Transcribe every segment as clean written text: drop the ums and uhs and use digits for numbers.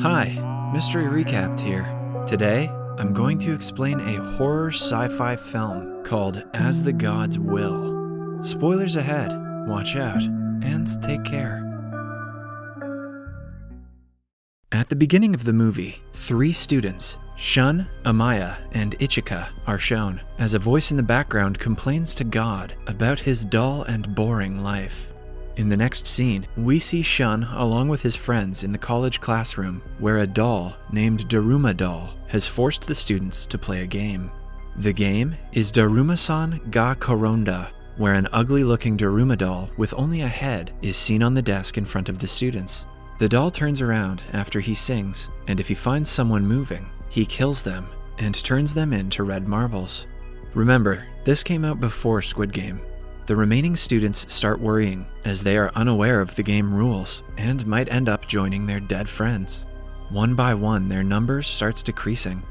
Hi, Mystery Recapped here. Today, I'm going to explain a horror sci-fi film called As the Gods Will. Spoilers ahead, watch out, and take care. At the beginning of the movie, 3 students, Shun, Amaya, and Ichika, are shown, as a voice in the background complains to God about his dull and boring life. In the next scene, we see Shun along with his friends in the college classroom, where a doll named Daruma Doll has forced the students to play a game. The game is Daruma-san ga Koronda, where an ugly-looking Daruma doll with only a head is seen on the desk in front of the students. The doll turns around after he sings, and if he finds someone moving, he kills them and turns them into red marbles. Remember, this came out before Squid Game. The remaining students start worrying as they are unaware of the game rules and might end up joining their dead friends. One by one, their numbers starts decreasing.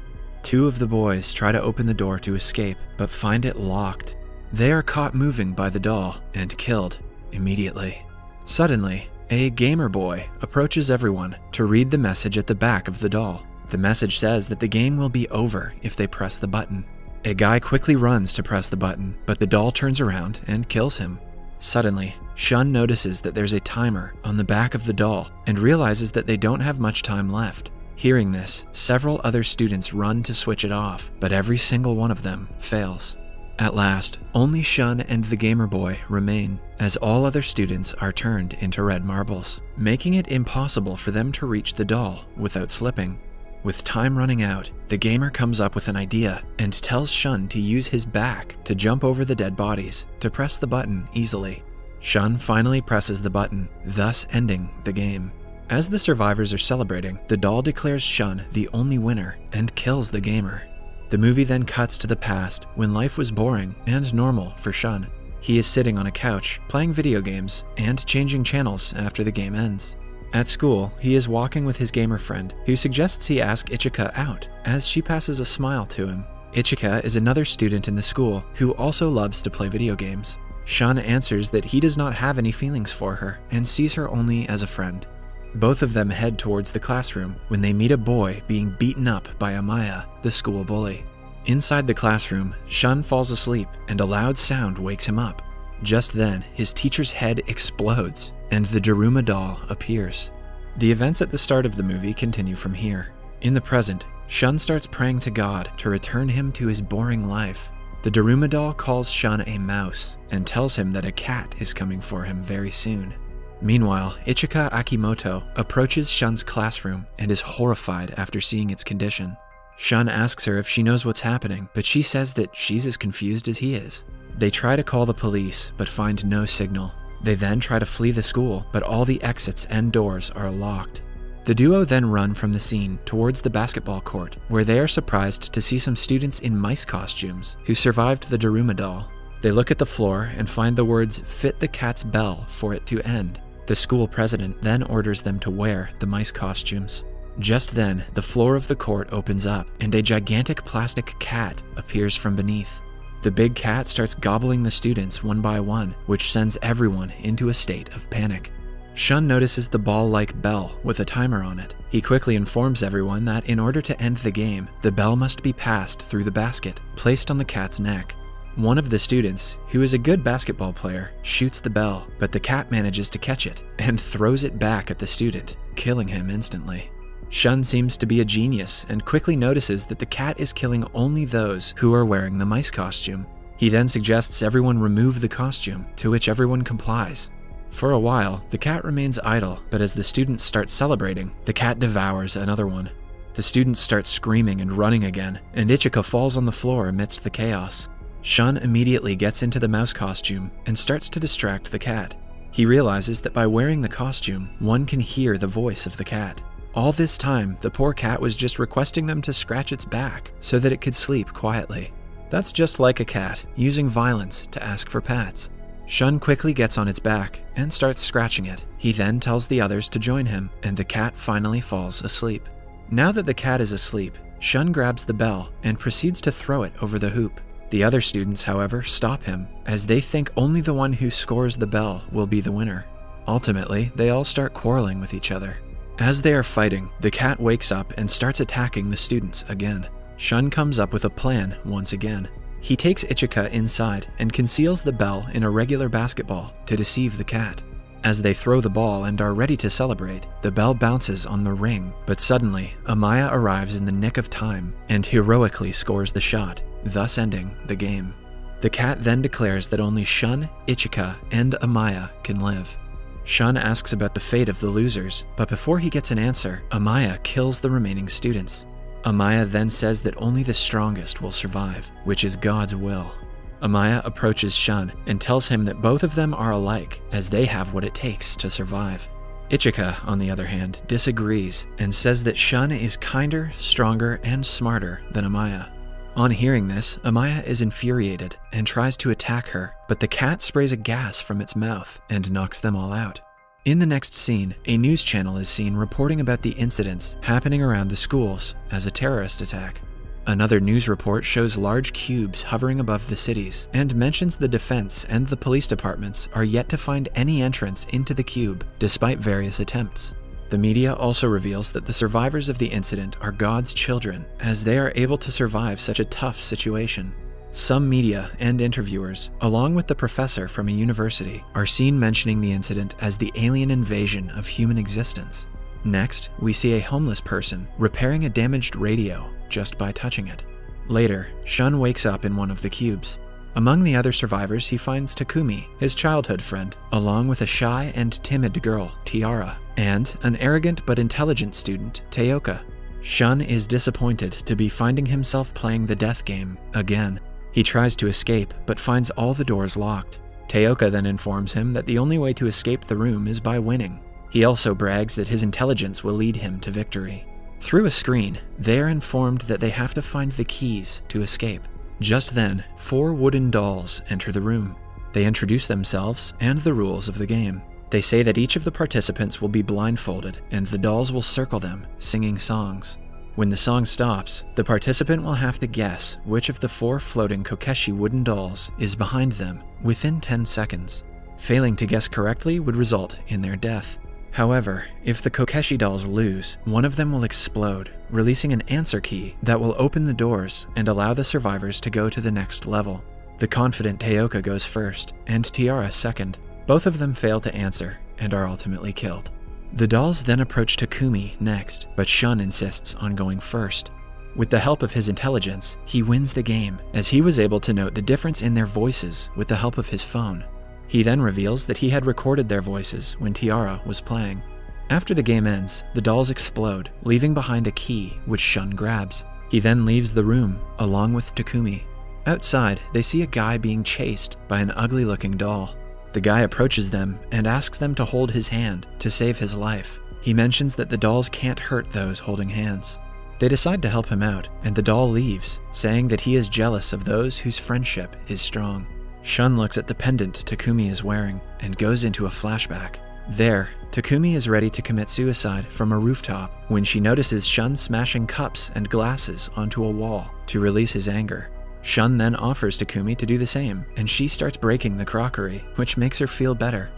2 of the boys try to open the door to escape, but find it locked. They are caught moving by the doll and killed immediately. Suddenly, a gamer boy approaches everyone to read the message at the back of the doll. The message says that the game will be over if they press the button. A guy quickly runs to press the button, but the doll turns around and kills him. Suddenly, Shun notices that there's a timer on the back of the doll and realizes that they don't have much time left. Hearing this, several other students run to switch it off, but every single one of them fails. At last, only Shun and the gamer boy remain, as all other students are turned into red marbles, making it impossible for them to reach the doll without slipping. With time running out, the gamer comes up with an idea and tells Shun to use his back to jump over the dead bodies to press the button easily. Shun finally presses the button, thus ending the game. As the survivors are celebrating, the doll declares Shun the only winner and kills the gamer. The movie then cuts to the past when life was boring and normal for Shun. He is sitting on a couch, playing video games, and changing channels after the game ends. At school, he is walking with his gamer friend, who suggests he ask Ichika out, as she passes a smile to him. Ichika is another student in the school who also loves to play video games. Shun answers that he does not have any feelings for her and sees her only as a friend. Both of them head towards the classroom when they meet a boy being beaten up by Amaya, the school bully. Inside the classroom, Shun falls asleep and a loud sound wakes him up. Just then, his teacher's head explodes, and the Daruma doll appears. The events at the start of the movie continue from here. In the present, Shun starts praying to God to return him to his boring life. The Daruma doll calls Shun a mouse and tells him that a cat is coming for him very soon. Meanwhile, Ichika Akimoto approaches Shun's classroom and is horrified after seeing its condition. Shun asks her if she knows what's happening, but she says that she's as confused as he is. They try to call the police, but find no signal. They then try to flee the school, but all the exits and doors are locked. The duo then run from the scene towards the basketball court, where they are surprised to see some students in mice costumes who survived the Daruma doll. They look at the floor and find the words "fit the cat's bell" for it to end. The school president then orders them to wear the mice costumes. Just then, the floor of the court opens up, and a gigantic plastic cat appears from beneath. The big cat starts gobbling the students one by one, which sends everyone into a state of panic. Shun notices the ball-like bell with a timer on it. He quickly informs everyone that in order to end the game, the bell must be passed through the basket placed on the cat's neck. One of the students, who is a good basketball player, shoots the bell, but the cat manages to catch it and throws it back at the student, killing him instantly. Shun seems to be a genius and quickly notices that the cat is killing only those who are wearing the mice costume. He then suggests everyone remove the costume, to which everyone complies. For a while, the cat remains idle, but as the students start celebrating, the cat devours another one. The students start screaming and running again, and Ichika falls on the floor amidst the chaos. Shun immediately gets into the mouse costume and starts to distract the cat. He realizes that by wearing the costume, one can hear the voice of the cat. All this time, the poor cat was just requesting them to scratch its back so that it could sleep quietly. That's just like a cat, using violence to ask for pats. Shun quickly gets on its back and starts scratching it. He then tells the others to join him, and the cat finally falls asleep. Now that the cat is asleep, Shun grabs the bell and proceeds to throw it over the hoop. The other students, however, stop him, as they think only the one who scores the bell will be the winner. Ultimately, they all start quarreling with each other. As they are fighting, the cat wakes up and starts attacking the students again. Shun comes up with a plan once again. He takes Ichika inside and conceals the bell in a regular basketball to deceive the cat. As they throw the ball and are ready to celebrate, the bell bounces on the ring, but suddenly, Amaya arrives in the nick of time and heroically scores the shot, thus ending the game. The cat then declares that only Shun, Ichika, and Amaya can live. Shun asks about the fate of the losers, but before he gets an answer, Amaya kills the remaining students. Amaya then says that only the strongest will survive, which is God's will. Amaya approaches Shun and tells him that both of them are alike, as they have what it takes to survive. Ichika, on the other hand, disagrees and says that Shun is kinder, stronger, and smarter than Amaya. On hearing this, Amaya is infuriated and tries to attack her, but the cat sprays a gas from its mouth and knocks them all out. In the next scene, a news channel is seen reporting about the incidents happening around the schools as a terrorist attack. Another news report shows large cubes hovering above the cities and mentions the defense and the police departments are yet to find any entrance into the cube despite various attempts. The media also reveals that the survivors of the incident are God's children, as they are able to survive such a tough situation. Some media and interviewers, along with the professor from a university, are seen mentioning the incident as the alien invasion of human existence. Next, we see a homeless person repairing a damaged radio just by touching it. Later, Shun wakes up in one of the cubes. Among the other survivors, he finds Takumi, his childhood friend, along with a shy and timid girl, Tiara, and an arrogant but intelligent student, Teoka. Shun is disappointed to be finding himself playing the death game again. He tries to escape, but finds all the doors locked. Teoka then informs him that the only way to escape the room is by winning. He also brags that his intelligence will lead him to victory. Through a screen, they are informed that they have to find the keys to escape. Just then, 4 wooden dolls enter the room. They introduce themselves and the rules of the game. They say that each of the participants will be blindfolded and the dolls will circle them, singing songs. When the song stops, the participant will have to guess which of the 4 floating Kokeshi wooden dolls is behind them within 10 seconds. Failing to guess correctly would result in their death. However, if the Kokeshi dolls lose, one of them will explode, releasing an answer key that will open the doors and allow the survivors to go to the next level. The confident Teoka goes first, and Tiara second. Both of them fail to answer and are ultimately killed. The dolls then approach Takumi next, but Shun insists on going first. With the help of his intelligence, he wins the game, as he was able to note the difference in their voices with the help of his phone. He then reveals that he had recorded their voices when Tiara was playing. After the game ends, the dolls explode, leaving behind a key which Shun grabs. He then leaves the room, along with Takumi. Outside, they see a guy being chased by an ugly-looking doll. The guy approaches them and asks them to hold his hand to save his life. He mentions that the dolls can't hurt those holding hands. They decide to help him out, and the doll leaves, saying that he is jealous of those whose friendship is strong. Shun looks at the pendant Takumi is wearing and goes into a flashback. There, Takumi is ready to commit suicide from a rooftop when she notices Shun smashing cups and glasses onto a wall to release his anger. Shun then offers Takumi to do the same, and she starts breaking the crockery, which makes her feel better.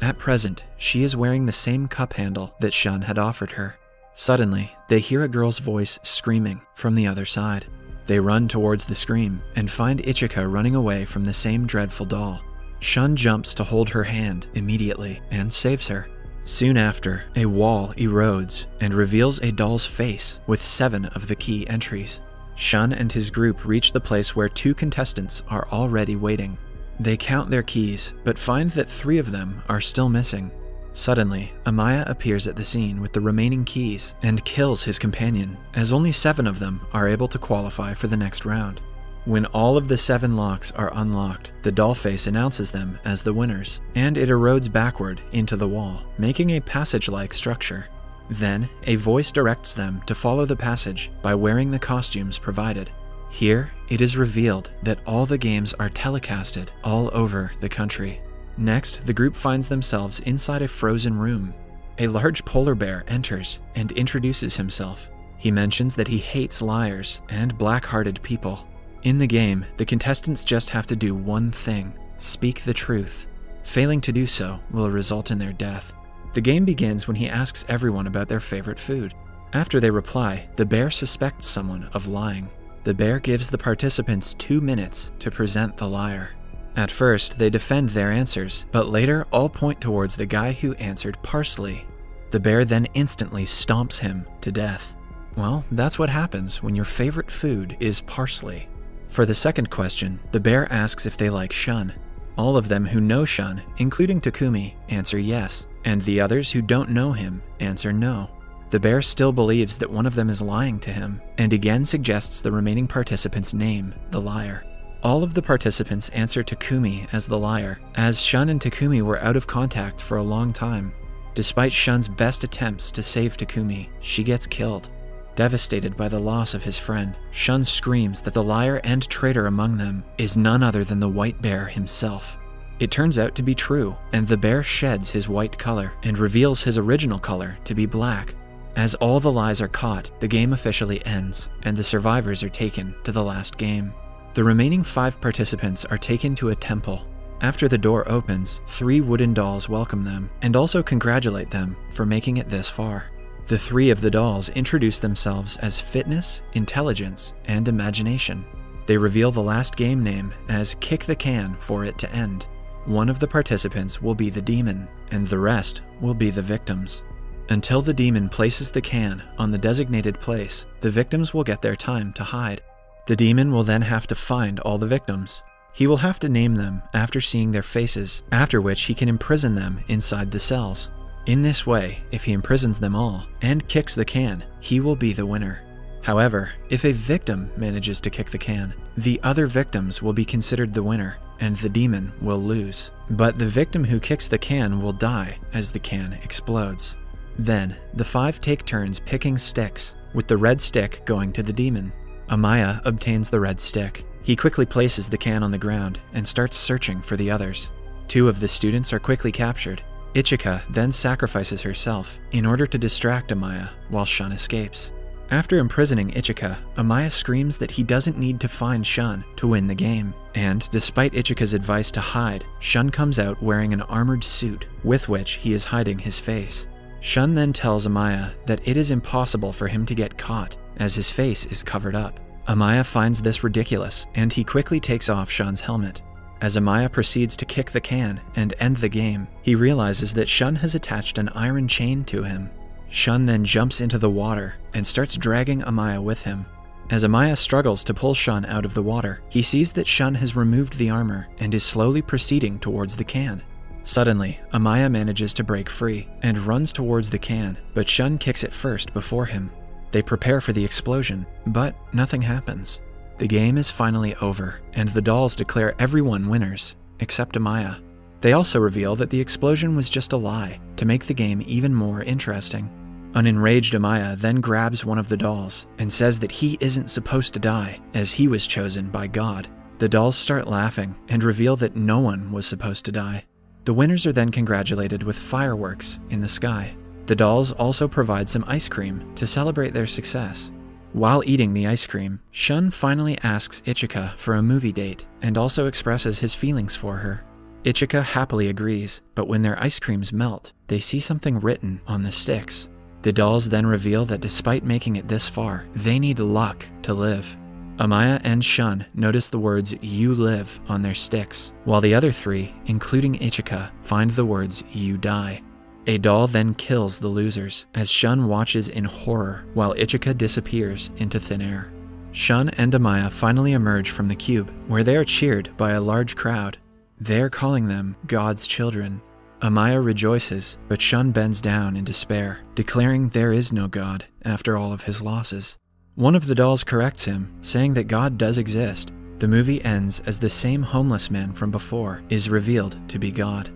At present, she is wearing the same cup handle that Shun had offered her. Suddenly, they hear a girl's voice screaming from the other side. They run towards the scream and find Ichika running away from the same dreadful doll. Shun jumps to hold her hand immediately and saves her. Soon after, a wall erodes and reveals a doll's face with 7 of the key entries. Shun and his group reach the place where 2 contestants are already waiting. They count their keys, but find that 3 of them are still missing. Suddenly, Amaya appears at the scene with the remaining keys and kills his companion, as only 7 of them are able to qualify for the next round. When all of the 7 locks are unlocked, the doll face announces them as the winners, and it erodes backward into the wall, making a passage-like structure. Then, a voice directs them to follow the passage by wearing the costumes provided. Here, it is revealed that all the games are telecasted all over the country. Next, the group finds themselves inside a frozen room. A large polar bear enters and introduces himself. He mentions that he hates liars and black-hearted people. In the game, the contestants just have to do one thing: speak the truth. Failing to do so will result in their death. The game begins when he asks everyone about their favorite food. After they reply, the bear suspects someone of lying. The bear gives the participants 2 minutes to present the liar. At first, they defend their answers, but later all point towards the guy who answered parsley. The bear then instantly stomps him to death. Well, that's what happens when your favorite food is parsley. For the second question, the bear asks if they like Shun. All of them who know Shun, including Takumi, answer yes, and the others who don't know him answer no. The bear still believes that one of them is lying to him, and again suggests the remaining participants name the liar. All of the participants answer Takumi as the liar, as Shun and Takumi were out of contact for a long time. Despite Shun's best attempts to save Takumi, she gets killed. Devastated by the loss of his friend, Shun screams that the liar and traitor among them is none other than the white bear himself. It turns out to be true, and the bear sheds his white color and reveals his original color to be black. As all the lies are caught, the game officially ends, and the survivors are taken to the last game. The remaining 5 participants are taken to a temple. After the door opens, 3 wooden dolls welcome them and also congratulate them for making it this far. The 3 of the dolls introduce themselves as Fitness, Intelligence, and Imagination. They reveal the last game name as Kick the Can for it to end. One of the participants will be the demon, and the rest will be the victims. Until the demon places the can on the designated place, the victims will get their time to hide. The demon will then have to find all the victims. He will have to name them after seeing their faces, after which he can imprison them inside the cells. In this way, if he imprisons them all and kicks the can, he will be the winner. However, if a victim manages to kick the can, the other victims will be considered the winner, and the demon will lose. But the victim who kicks the can will die as the can explodes. Then, the 5 take turns picking sticks, with the red stick going to the demon. Amaya obtains the red stick. He quickly places the can on the ground and starts searching for the others. 2 of the students are quickly captured. Ichika then sacrifices herself in order to distract Amaya while Shun escapes. After imprisoning Ichika, Amaya screams that he doesn't need to find Shun to win the game. And despite Ichika's advice to hide, Shun comes out wearing an armored suit with which he is hiding his face. Shun then tells Amaya that it is impossible for him to get caught as his face is covered up. Amaya finds this ridiculous, and he quickly takes off Shun's helmet. As Amaya proceeds to kick the can and end the game, he realizes that Shun has attached an iron chain to him. Shun then jumps into the water and starts dragging Amaya with him. As Amaya struggles to pull Shun out of the water, he sees that Shun has removed the armor and is slowly proceeding towards the can. Suddenly, Amaya manages to break free and runs towards the can, but Shun kicks it first before him. They prepare for the explosion, but nothing happens. The game is finally over, and the dolls declare everyone winners, except Amaya. They also reveal that the explosion was just a lie, to make the game even more interesting. An enraged Amaya then grabs one of the dolls and says that he isn't supposed to die, as he was chosen by God. The dolls start laughing and reveal that no one was supposed to die. The winners are then congratulated with fireworks in the sky. The dolls also provide some ice cream to celebrate their success. While eating the ice cream, Shun finally asks Ichika for a movie date and also expresses his feelings for her. Ichika happily agrees, but when their ice creams melt, they see something written on the sticks. The dolls then reveal that despite making it this far, they need luck to live. Amaya and Shun notice the words "You live" on their sticks, while the other 3, including Ichika, find the words "You die." A doll then kills the losers, as Shun watches in horror while Ichika disappears into thin air. Shun and Amaya finally emerge from the cube, where they are cheered by a large crowd. They are calling them God's children. Amaya rejoices, but Shun bends down in despair, declaring there is no God after all of his losses. One of the dolls corrects him, saying that God does exist. The movie ends as the same homeless man from before is revealed to be God.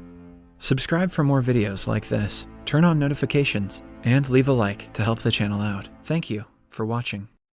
Subscribe for more videos like this, turn on notifications, and leave a like to help the channel out. Thank you for watching.